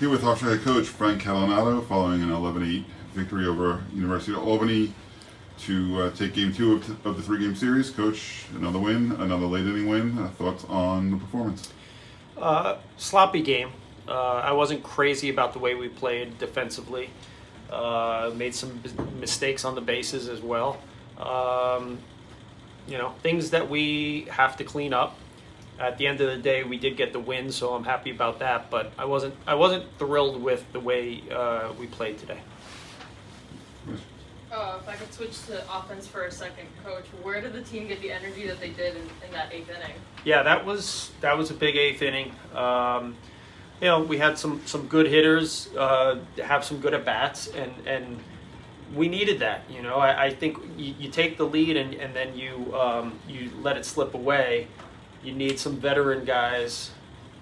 Here with Hofstra head coach Frank Catalanotto following an 11-8 victory over University of Albany to take game two of the three-game series. Coach, another win, another late-inning win. Thoughts on the performance? Sloppy game. I wasn't crazy about the way we played defensively. Made some mistakes on the bases as well. Things that we have to clean up. At the end of the day, we did get the win, so I'm happy about that. But I wasn't thrilled with the way we played today. If I could switch to offense for a second, Coach, where did the team get the energy that they did in that eighth inning? Yeah, that was a big eighth inning. We had some good hitters, have some good at bats, and we needed that. I think you take the lead and then you let it slip away. You need some veteran guys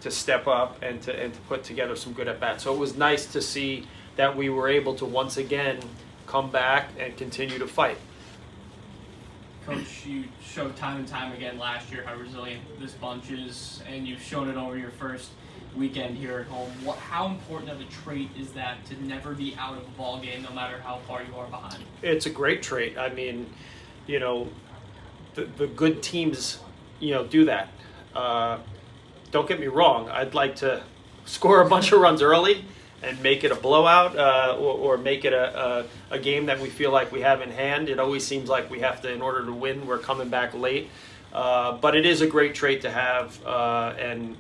to step up and to put together some good at bats. So it was nice to see that we were able to once again come back and continue to fight. Coach, you showed time and time again last year how resilient this bunch is, and you've shown it over your first weekend here at home. How important of a trait is that to never be out of a ball game, no matter how far you are behind? It's a great trait. I mean, the good teams, do that. Don't get me wrong. I'd like to score a bunch of runs early and make it a blowout, or make it a game that we feel like we have in hand. It always seems like we have to, in order to win, we're coming back late. But it is a great trait to have, and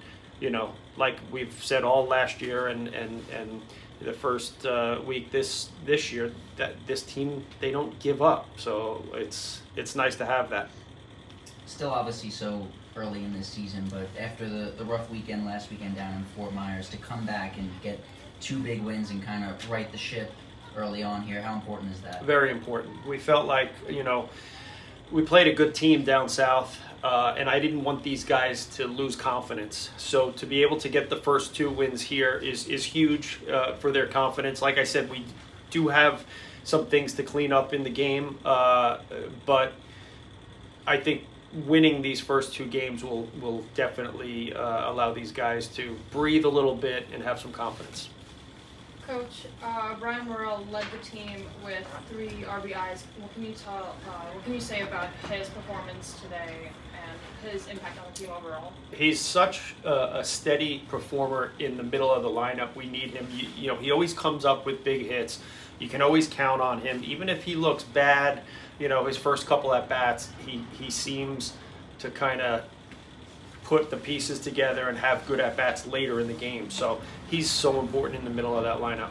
like we've said all last year and the first week this year, that this team, they don't give up. So it's nice to have that. Still obviously so early in this season, but after the rough weekend last weekend down in Fort Myers, to come back and get two big wins and kind of right the ship early on here, how important is that? Very important. We felt like, we played a good team down south, and I didn't want these guys to lose confidence. So to be able to get the first two wins here is huge for their confidence. Like I said, we do have some things to clean up in the game, but I think winning these first two games will definitely allow these guys to breathe a little bit and have some confidence. Coach, Brian Morrell led the team with 3 RBIs. What can you say about his performance today and his impact on the team overall? He's such a steady performer in the middle of the lineup. We need him. He always comes up with big hits. You can always count on him, even if he looks bad. His first couple at bats, he seems to kind of put the pieces together and have good at bats later in the game. So he's so important in the middle of that lineup.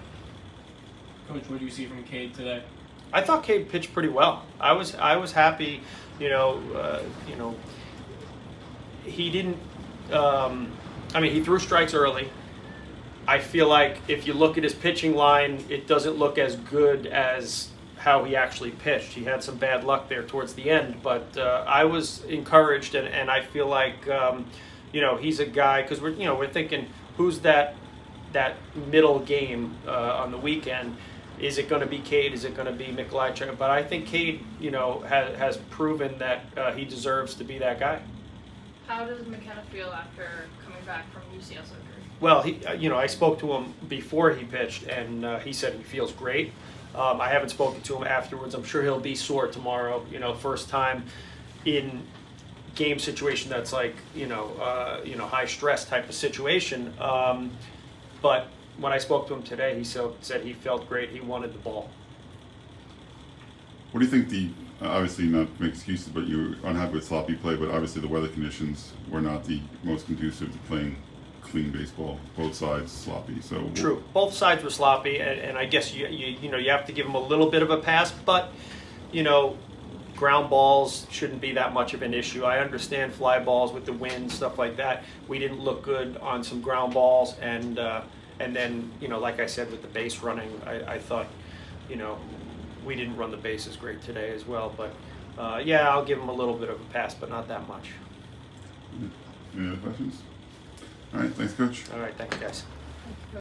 Coach, what do you see from Cade today? I thought Cade pitched pretty well. I was happy. He didn't. He threw strikes early. I feel like if you look at his pitching line, it doesn't look as good as how he actually pitched. He had some bad luck there towards the end, but I was encouraged, and I feel like he's a guy, because we're thinking, who's that middle game on the weekend? Is it going to be Cade? Is it going to be Mikolajchuk? But I think Cade has proven that he deserves to be that guy. How does McKenna feel after coming back from UCL surgery? Well, I spoke to him before he pitched, and he said he feels great. I haven't spoken to him afterwards. I'm sure he'll be sore tomorrow. First time in game situation that's like high stress type of situation. But when I spoke to him today, he said he felt great. He wanted the ball. What do you think obviously not to make excuses, but you were unhappy with sloppy play, but obviously the weather conditions were not the most conducive to playing clean baseball, both sides sloppy. So true, both sides were sloppy, and I guess you have to give them a little bit of a pass, but ground balls shouldn't be that much of an issue. I understand fly balls with the wind, stuff like that. We didn't look good on some ground balls, and then like I said, with the base running, I thought we didn't run the bases great today as well. But I'll give them a little bit of a pass, but not that much. Any other questions? All right, thanks, Coach. All right, thank you, guys.